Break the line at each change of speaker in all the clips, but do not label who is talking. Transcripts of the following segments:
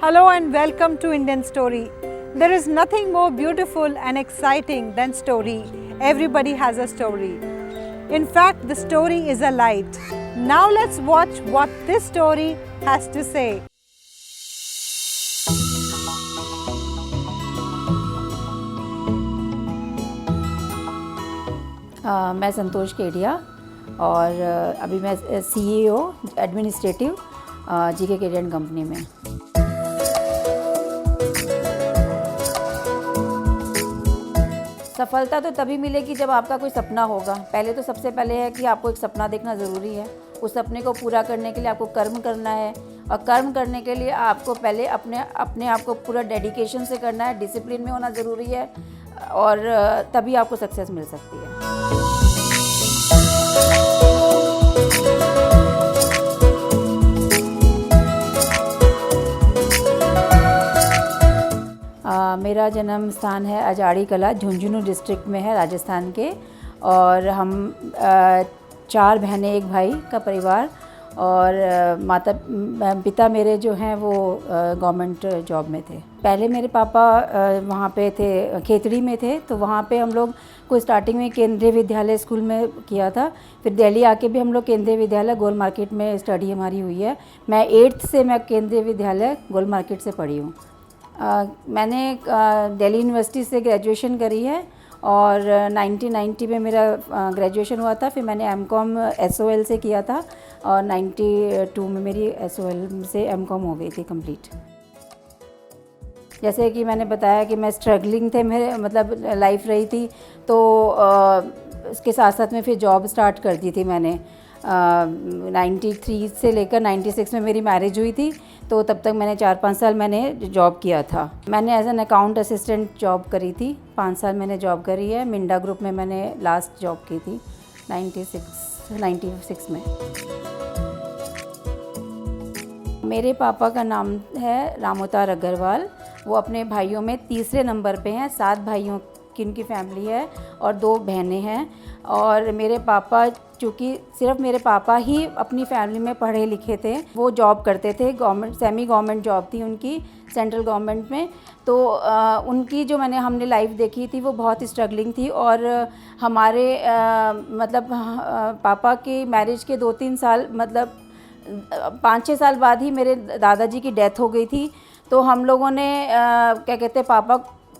Hello and welcome to Indian Story. There is nothing more beautiful and exciting than story. Everybody has a story. In fact, the story is a light. Now let's watch what this story has to say.
मैं संतोष केडिया और अभी मैं CEO administrative GK Kedia company में। सफलता तो तभी मिलेगी जब आपका कोई सपना होगा। पहले तो सबसे पहले है कि आपको एक सपना देखना ज़रूरी है। उस सपने को पूरा करने के लिए आपको कर्म करना है और कर्म करने के लिए आपको पहले अपने आप को पूरा डेडिकेशन से करना है, डिसिप्लिन में होना ज़रूरी है और तभी आपको सक्सेस मिल सकती है। मेरा जन्म स्थान है अजाड़ी कला, झुंझुनू डिस्ट्रिक्ट में है, राजस्थान के। और हम 4 बहनें एक भाई का परिवार और पिता मेरे जो हैं वो गवर्नमेंट जॉब में थे। पहले मेरे पापा वहाँ पे थे, खेतड़ी में थे, तो वहाँ पे हम लोग को स्टार्टिंग में केंद्रीय विद्यालय स्कूल में किया था। फिर दिल्ली आके भी हम लोग केंद्रीय विद्यालय गोल मार्केट में स्टडी हमारी हुई है। मैं 8th से मैं केंद्रीय विद्यालय गोल मार्केट से पढ़ी हूँ। मैंने दिल्ली यूनिवर्सिटी से ग्रेजुएशन करी है और 1990 में मेरा ग्रेजुएशन हुआ था। फिर मैंने M.Com SOL से किया था और 92 में मेरी SOL से M.Com हो गई थी कंप्लीट। जैसे कि मैंने बताया कि मैं स्ट्रगलिंग थे, मेरे मतलब लाइफ रही थी, तो इसके साथ साथ में फिर जॉब स्टार्ट कर दी थी मैंने। 93 से लेकर 96 में मेरी मैरिज हुई थी, तो तब तक मैंने 4-5 साल मैंने जॉब किया था। मैंने as an account assistant job करी थी, 5 साल मैंने जॉब करी है। मिंडा ग्रुप में मैंने लास्ट जॉब की थी 96 में। मेरे पापा का नाम है रामोतार अग्रवाल। वो अपने भाइयों में तीसरे नंबर पे हैं। 7 भाइयों की उनकी फैमिली है और 2 बहनें हैं। और मेरे पापा, चूँकि सिर्फ मेरे पापा ही अपनी फैमिली में पढ़े लिखे थे, वो जॉब करते थे, गवर्नमेंट सेमी गवर्नमेंट जॉब थी उनकी सेंट्रल गवर्नमेंट में। तो उनकी जो हमने लाइफ देखी थी वो बहुत स्ट्रगलिंग थी। और हमारे मतलब पापा की मैरिज के 2-3 साल, मतलब 5-6 साल बाद ही मेरे दादाजी की डेथ हो गई थी। तो हम लोगों ने क्या कहते हैं,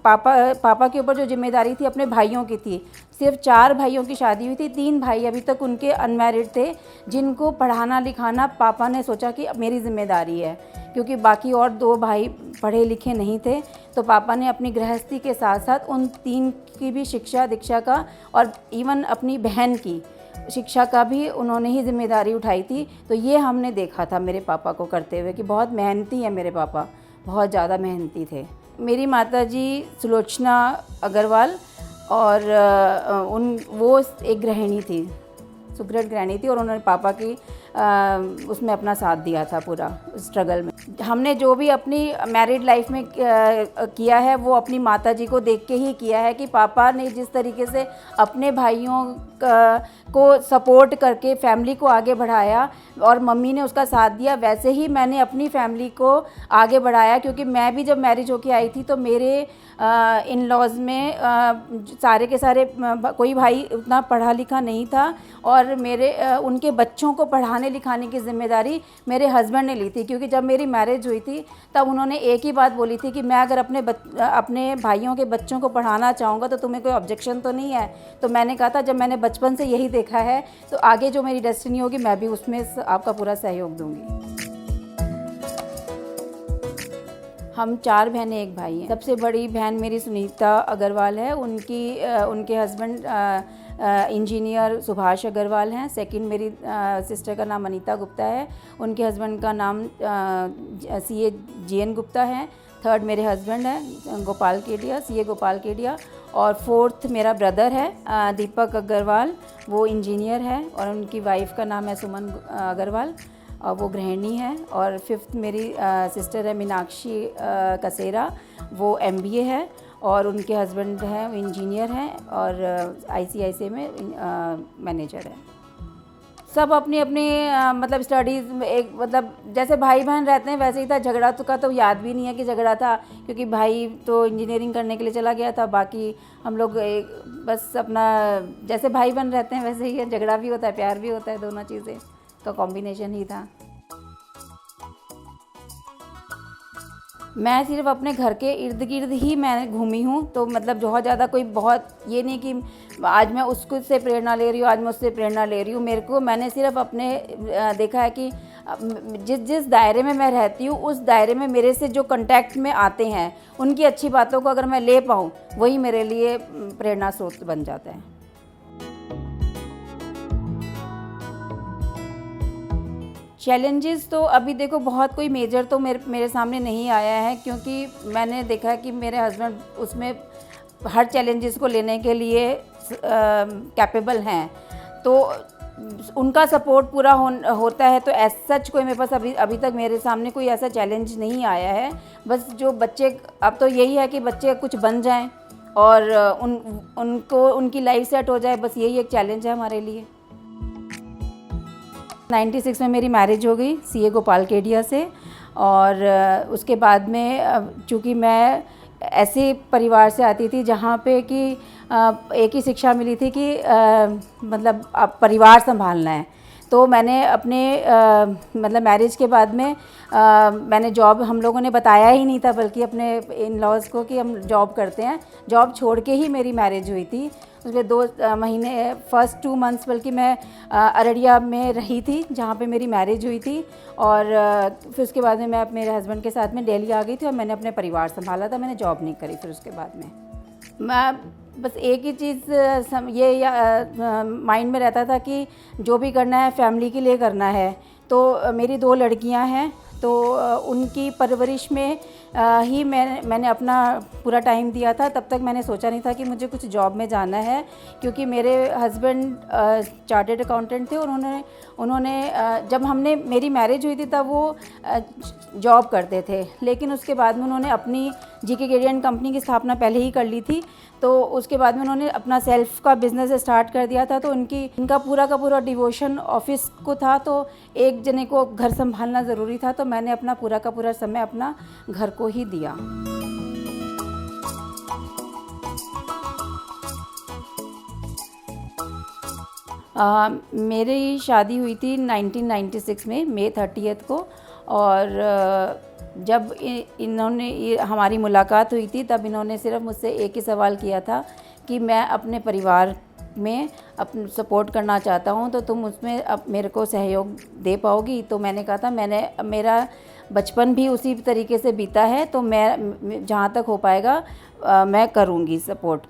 पापा के ऊपर जो जिम्मेदारी थी अपने भाइयों की थी। सिर्फ 4 भाइयों की शादी हुई थी, 3 भाई अभी तक उनके अनमैरिड थे, जिनको पढ़ाना लिखाना पापा ने सोचा कि अब मेरी जिम्मेदारी है, क्योंकि बाकी और 2 भाई पढ़े लिखे नहीं थे। तो पापा ने अपनी गृहस्थी के साथ साथ उन 3 की भी शिक्षा दीक्षा का और इवन अपनी बहन की शिक्षा का भी उन्होंने ही जिम्मेदारी उठाई थी। तो ये हमने देखा था मेरे पापा को करते हुए कि बहुत मेहनती है मेरे पापा, बहुत ज़्यादा मेहनती थे। मेरी माताजी सुलोचना अग्रवाल और वो एक गृहिणी थी, सुग्रट गृहिणी थी, और उन्होंने पापा की उसमें अपना साथ दिया था पूरा स्ट्रगल में। हमने जो भी अपनी मैरिड लाइफ में किया है वो अपनी माताजी को देख के ही किया है कि पापा ने जिस तरीके से अपने भाइयों को सपोर्ट करके फैमिली को आगे बढ़ाया और मम्मी ने उसका साथ दिया, वैसे ही मैंने अपनी फैमिली को आगे बढ़ाया। क्योंकि मैं भी जब मैरिज होके आई थी तो मेरे इन लॉज में सारे के सारे कोई भाई उतना पढ़ा लिखा नहीं था और उनके बच्चों को पढ़ाने लिखाने की ज़िम्मेदारी मेरे हस्बैंड ने ली थी। क्योंकि जब मेरी मैरिज हुई थी तब उन्होंने एक ही बात बोली थी कि मैं अगर अपने भाइयों के बच्चों को पढ़ाना चाहूँगा तो तुम्हें कोई ऑब्जेक्शन तो नहीं है। तो मैंने कहा था, जब मैंने बचपन से यही देखा है तो आगे जो मेरी डेस्टिनी होगी मैं भी उसमें आपका पूरा सहयोग दूँगी। हम 4 बहनें एक भाई हैं। सबसे बड़ी बहन मेरी सुनीता अग्रवाल है, उनके हस्बैंड इंजीनियर सुभाष अग्रवाल हैं। सेकंड मेरी सिस्टर का नाम अनीता गुप्ता है, उनके हस्बैंड का नाम CA GN गुप्ता है। थर्ड मेरे हस्बैंड हैं गोपाल केडिया, CA गोपाल केडिया। और 4th मेरा ब्रदर है दीपक अग्रवाल, वो इंजीनियर है और उनकी वाइफ का नाम है सुमन अग्रवाल और वो गृहिणी है। और 5th मेरी सिस्टर है मीनाक्षी कसेरा, वो MBA है और उनके हस्बैंड हैं वो इंजीनियर हैं और ICICI में मैनेजर है। सब अपनी अपनी मतलब स्टडीज़ में एक मतलब जैसे भाई बहन रहते हैं वैसे ही था। झगड़ा तो का तो याद भी नहीं है कि झगड़ा था, क्योंकि भाई तो इंजीनियरिंग करने के लिए चला गया था, बाकी हम लोग बस अपना जैसे भाई बहन रहते हैं वैसे ही है। झगड़ा भी होता है, प्यार भी होता है, दोनों चीज़ें का कॉम्बिनेशन ही था। मैं सिर्फ अपने घर के इर्द गिर्द ही मैं घूमी हूँ, तो मतलब बहुत ज़्यादा कोई बहुत ये नहीं कि आज मैं उसको से प्रेरणा ले रही हूँ, आज मैं उससे प्रेरणा ले रही हूँ। मैंने सिर्फ अपने देखा है कि जिस दायरे में मैं रहती हूँ उस दायरे में मेरे से जो कांटेक्ट में आते हैं उनकी अच्छी बातों को अगर मैं ले पाऊँ वही मेरे लिए प्रेरणा स्रोत बन जाता है। चैलेंजेस तो अभी देखो बहुत कोई मेजर तो मेरे सामने नहीं आया है, क्योंकि मैंने देखा है कि मेरे हस्बैंड उसमें हर चैलेंजेस को लेने के लिए कैपेबल हैं, तो उनका सपोर्ट पूरा होता है। तो एज सच कोई मेरे पास अभी तक मेरे सामने कोई ऐसा चैलेंज नहीं आया है। बस जो बच्चे अब तो यही है कि बच्चे कुछ बन जाएं और उनको उनकी लाइफ सेट हो जाए, बस यही एक चैलेंज है हमारे लिए। 96 में मेरी मैरिज हो गई सीए गोपाल केडिया से, और उसके बाद में चूँकि मैं ऐसे परिवार से आती थी जहाँ पे कि एक ही शिक्षा मिली थी कि मतलब अब परिवार संभालना है। तो मैंने अपने मतलब मैरिज के बाद में मैंने जॉब, हम लोगों ने बताया ही नहीं था बल्कि अपने इन लॉज को कि हम जॉब करते हैं। जॉब छोड़ के ही मेरी मैरिज हुई थी। उसमें 2 महीने फर्स्ट 2 मंथ्स बल्कि मैं अररिया में रही थी जहाँ पे मेरी मैरिज हुई थी, और फिर उसके बाद में मैं मेरे हस्बैंड के साथ में दिल्ली आ गई थी और मैंने अपने परिवार संभाला था। मैंने जॉब नहीं करी। फिर उसके बाद में मैं बस एक ही चीज़ ये माइंड में रहता था कि जो भी करना है फैमिली के लिए करना है। तो मेरी 2 लड़कियां हैं, तो उनकी परवरिश में ही मैंने अपना पूरा टाइम दिया था। तब तक मैंने सोचा नहीं था कि मुझे कुछ जॉब में जाना है, क्योंकि मेरे हस्बैंड चार्टर्ड अकाउंटेंट थे। उन्होंने जब मेरी मैरिज हुई थी तब वो जॉब करते थे, लेकिन उसके बाद में उन्होंने अपनी जीके केडियन कंपनी की स्थापना पहले ही कर ली थी। तो उसके बाद में उन्होंने अपना सेल्फ का बिज़नेस स्टार्ट कर दिया था। तो इनका पूरा का पूरा डिवोशन ऑफिस को था, तो एक जने को घर संभालना ज़रूरी था। तो मैंने अपना पूरा का पूरा समय अपना घर को ही दिया। मेरी शादी हुई थी 1996 में मई 30 को, और जब हमारी मुलाकात हुई थी तब इन्होंने सिर्फ मुझसे एक ही सवाल किया था कि मैं अपने परिवार में सपोर्ट करना चाहता हूँ, तो तुम उसमें अब मेरे को सहयोग दे पाओगी? तो मैंने कहा था मेरा बचपन भी उसी तरीके से बीता है, तो मैं जहाँ तक हो पाएगा मैं करूँगी सपोर्ट।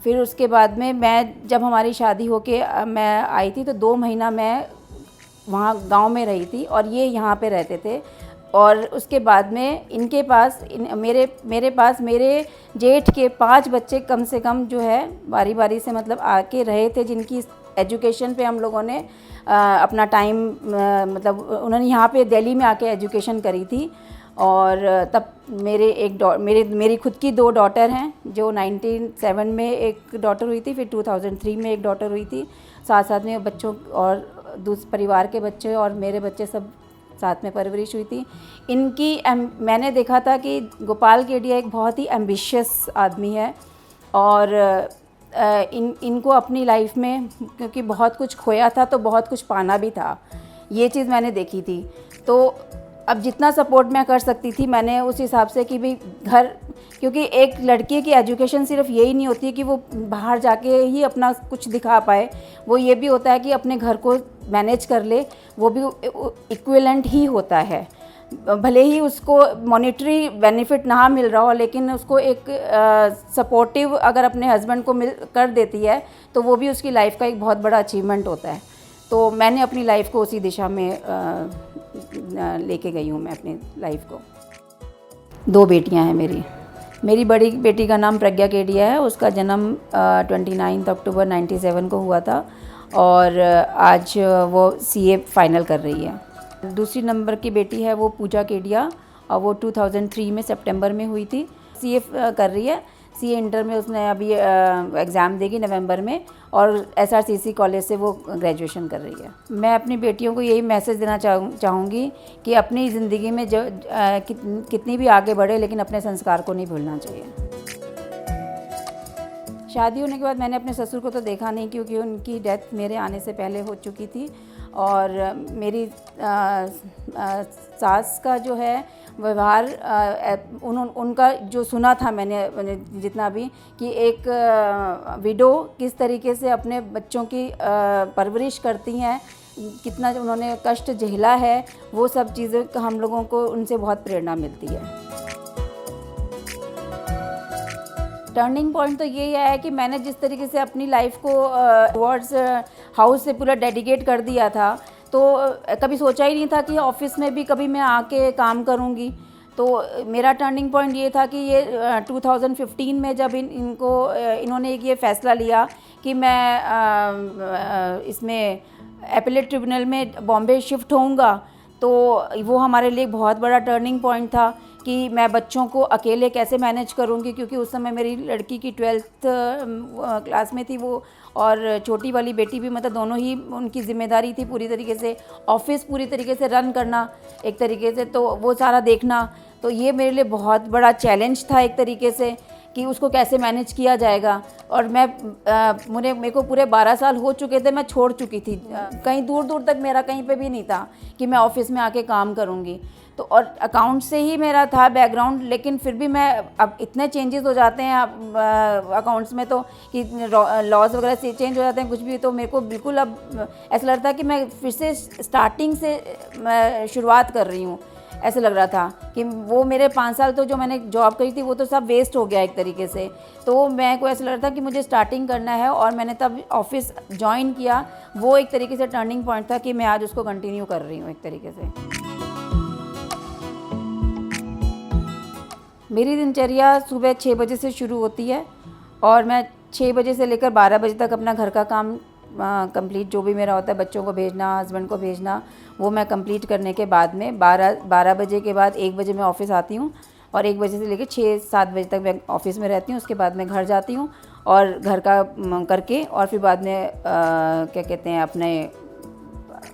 फिर उसके बाद में जब हमारी शादी होके मैं आई थी तो 2 महीना मैं वहाँ गांव में रही थी और ये यहाँ पे रहते थे। और उसके बाद में इनके पास मेरे पास मेरे जेठ के 5 बच्चे कम से कम जो है बारी बारी से मतलब आके रहे थे, जिनकी एजुकेशन पे हम लोगों ने अपना टाइम मतलब उन्होंने यहाँ पे दिल्ली में आके एजुकेशन करी थी। और तब मेरी खुद की 2 डॉटर हैं, जो 1997 में एक डॉटर हुई थी, फिर 2003 में एक डॉटर हुई थी। साथ साथ में बच्चों और दूसरे परिवार के बच्चे और मेरे बच्चे सब साथ में परवरिश हुई थी। मैंने देखा था कि गोपाल केडिया एक बहुत ही एम्बिशियस आदमी है, और इनको अपनी लाइफ में क्योंकि बहुत कुछ खोया था तो बहुत कुछ पाना भी था, ये चीज़ मैंने देखी थी। तो अब जितना सपोर्ट मैं कर सकती थी मैंने उस हिसाब से कि भाई घर, क्योंकि एक लड़की की एजुकेशन सिर्फ यही नहीं होती है कि वो बाहर जाके ही अपना कुछ दिखा पाए, वो ये भी होता है कि अपने घर को मैनेज कर ले, वो भी इक्विवेलेंट ही होता है। भले ही उसको मॉनेटरी बेनिफिट ना मिल रहा हो, लेकिन उसको एक सपोर्टिव अगर अपने हस्बैंड को कर देती है तो वो भी उसकी लाइफ का एक बहुत बड़ा अचीवमेंट होता है। तो मैंने अपनी लाइफ को उसी दिशा में लेके गई हूँ मैं अपनी लाइफ को। 2 बेटियाँ हैं मेरी बड़ी बेटी का नाम प्रज्ञा केडिया है, उसका जन्म 29 अक्टूबर 97 को हुआ था, और आज वो सीए फाइनल कर रही है। दूसरी नंबर की बेटी है वो पूजा केडिया, और वो 2003 में सितंबर में हुई थी, सीए कर रही है। सीए इंटर में उसने अभी एग्ज़ाम देगी नवंबर में, और एसआरसीसी कॉलेज से वो ग्रेजुएशन कर रही है। मैं अपनी बेटियों को यही मैसेज देना चाहूँगी कि अपनी ज़िंदगी में कितनी भी आगे बढ़े, लेकिन अपने संस्कार को नहीं भूलना चाहिए। शादी होने के बाद मैंने अपने ससुर को तो देखा नहीं, क्योंकि उनकी डेथ मेरे आने से पहले हो चुकी थी। और मेरी सास का जो है व्यवहार, उनका जो सुना था मैंने जितना भी, कि एक विडो किस तरीके से अपने बच्चों की परवरिश करती हैं, कितना उन्होंने कष्ट झेला है, वो सब चीज़ें हम लोगों को उनसे बहुत प्रेरणा मिलती है। टर्निंग पॉइंट तो यही है कि मैंने जिस तरीके से अपनी लाइफ को टुवर्ड्स हाउस से पूरा डेडिकेट कर दिया था, तो कभी सोचा ही नहीं था कि ऑफिस में भी कभी मैं आके काम करूँगी। तो मेरा टर्निंग पॉइंट ये था कि ये 2015 में जब इन्होंने ये फ़ैसला लिया कि मैं इसमें एपेलेट ट्रिब्यूनल में बॉम्बे शिफ्ट होऊंगा, तो वो हमारे लिए बहुत बड़ा टर्निंग पॉइंट था कि मैं बच्चों को अकेले कैसे मैनेज करूँगी, क्योंकि उस समय मेरी लड़की की 12th क्लास में थी वो, और छोटी वाली बेटी भी, मतलब दोनों ही उनकी ज़िम्मेदारी थी पूरी तरीके से, ऑफिस पूरी तरीके से रन करना एक तरीके से, तो वो सारा देखना। तो ये मेरे लिए बहुत बड़ा चैलेंज था एक तरीके से कि उसको कैसे मैनेज किया जाएगा। और मेरे को पूरे 12 साल हो चुके थे, मैं छोड़ चुकी थी, कहीं दूर दूर तक मेरा कहीं पे भी नहीं था कि मैं ऑफिस में आके काम करूँगी। तो और अकाउंट से ही मेरा था बैकग्राउंड, लेकिन फिर भी मैं, अब इतने चेंजेस हो जाते हैं अकाउंट्स में, तो कि लॉज वगैरह से चेंज हो जाते हैं कुछ भी, तो मेरे को बिल्कुल अब ऐसा लगता है कि मैं फिर से स्टार्टिंग से मैं शुरुआत कर रही हूँ। ऐसा लग रहा था कि वो मेरे 5 साल तो जो मैंने जॉब करी थी वो तो सब वेस्ट हो गया एक तरीके से। तो मैं को ऐसा लग रहा था कि मुझे स्टार्टिंग करना है, और मैंने तब ऑफिस ज्वाइन किया। वो एक तरीके से टर्निंग पॉइंट था कि मैं आज उसको कंटिन्यू कर रही हूँ एक तरीके से। मेरी दिनचर्या सुबह 6 बजे से शुरू होती है, और मैं 6 बजे से लेकर 12 बजे तक अपना घर का काम कंप्लीट, जो भी मेरा होता है, बच्चों को भेजना, हस्बैंड को भेजना, वो मैं कंप्लीट करने के बाद में 12 बजे के बाद 1 बजे मैं ऑफ़िस आती हूँ, और 1 बजे से लेकर 6-7 बजे तक मैं ऑफ़िस में रहती हूँ। उसके बाद मैं घर जाती हूँ और घर का करके, और फिर बाद में क्या कहते हैं अपने,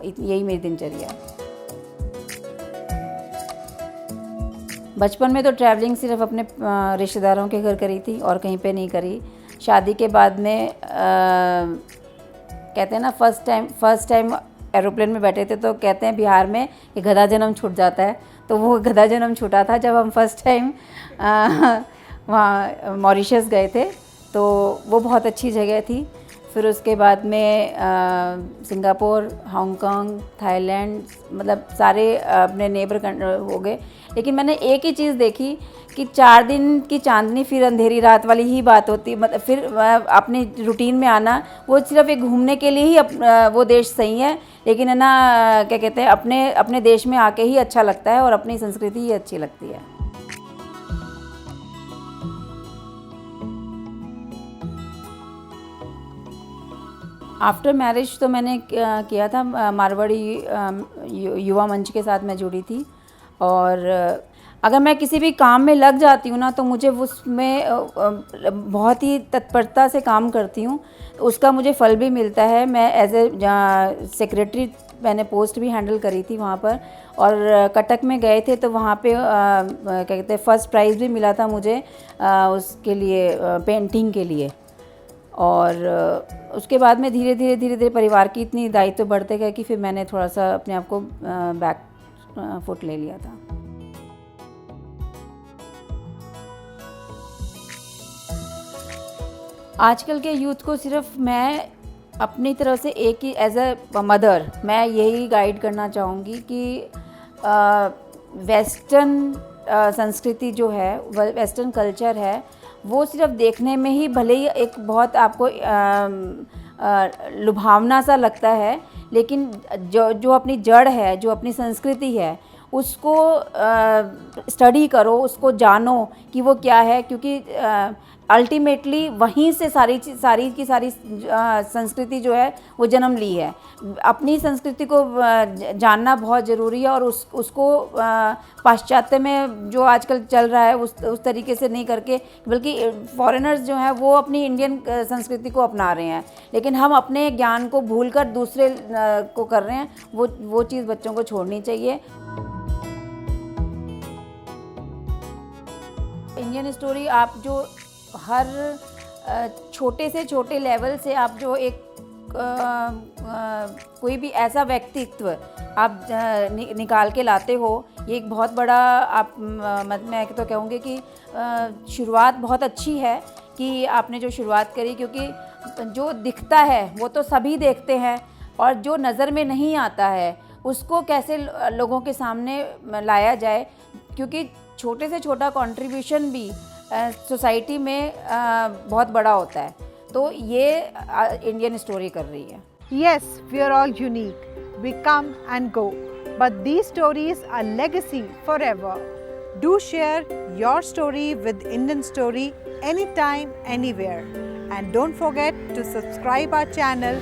यही मेरी दिनचर्या है। बचपन में तो ट्रैवलिंग सिर्फ अपने रिश्तेदारों के घर करी थी और कहीं पे नहीं करी। शादी के बाद में कहते हैं ना, फर्स्ट टाइम एरोप्लेन में बैठे थे तो कहते हैं बिहार में कि गधा जन्म छूट जाता है, तो वो गधा जन्म छूटा था जब हम फर्स्ट टाइम वहाँ मॉरिशस गए थे। तो वो बहुत अच्छी जगह थी। फिर उसके बाद में सिंगापुर, हांगकांग, थाईलैंड, मतलब सारे अपने नेबर हो गए। लेकिन मैंने एक ही चीज़ देखी कि 4 दिन की चांदनी फिर अंधेरी रात वाली ही बात होती, मतलब फिर अपनी रूटीन में आना। वो सिर्फ एक घूमने के लिए ही वो देश सही है, लेकिन है ना, क्या कहते हैं, अपने देश में आके ही अच्छा लगता है और अपनी संस्कृति ही अच्छी लगती है। आफ्टर मैरिज तो मैंने किया था, मारवाड़ी युवा मंच के साथ मैं जुड़ी थी। और अगर मैं किसी भी काम में लग जाती हूँ ना, तो मुझे उसमें बहुत ही तत्परता से काम करती हूँ, उसका मुझे फल भी मिलता है। मैं एज ए सेक्रेटरी मैंने पोस्ट भी हैंडल करी थी वहाँ पर, और कटक में गए थे तो वहाँ पे क्या कहते हैं, फर्स्ट प्राइज़ भी मिला था मुझे उसके लिए, पेंटिंग के लिए। और उसके बाद में धीरे धीरे परिवार की इतनी दायित्व बढ़ते गए कि फिर मैंने थोड़ा सा अपने आप को बैक फुट ले लिया था। आजकल के यूथ को सिर्फ मैं अपनी तरफ से एक ही, एज ए मदर, मैं यही गाइड करना चाहूँगी कि वेस्टर्न संस्कृति जो है, वेस्टर्न कल्चर है, वो सिर्फ देखने में ही भले ही एक बहुत आपको लुभावना सा लगता है, लेकिन जो अपनी जड़ है, जो अपनी संस्कृति है, उसको स्टडी करो, उसको जानो कि वो क्या है। क्योंकि अल्टीमेटली वहीं से सारी की सारी संस्कृति जो है वो जन्म ली है। अपनी संस्कृति को जानना बहुत ज़रूरी है और उसको पाश्चात्य में जो आजकल चल रहा है उस तरीके से नहीं करके, बल्कि फॉरेनर्स जो हैं वो अपनी इंडियन संस्कृति को अपना रहे हैं, लेकिन हम अपने ज्ञान को भूलकर दूसरे को कर रहे हैं। वो चीज़ बच्चों को छोड़नी चाहिए। इंडियन स्टोरी आप जो हर छोटे से छोटे लेवल से आप जो एक कोई भी ऐसा व्यक्तित्व आप निकाल के लाते हो, ये एक बहुत बड़ा आप मैं तो कहूँगी कि शुरुआत बहुत अच्छी है कि आपने जो शुरुआत करी, क्योंकि जो दिखता है वो तो सभी देखते हैं और जो नज़र में नहीं आता है उसको कैसे लोगों के सामने लाया जाए, क्योंकि छोटे से छोटा कंट्रीब्यूशन भी सोसाइटी में बहुत बड़ा होता है। तो ये इंडियन स्टोरी कर रही है।
Yes, we are all unique. We come and go, but these stories are legacy forever. Do share your story with Indian Story anytime, anywhere. And don't forget to subscribe our channel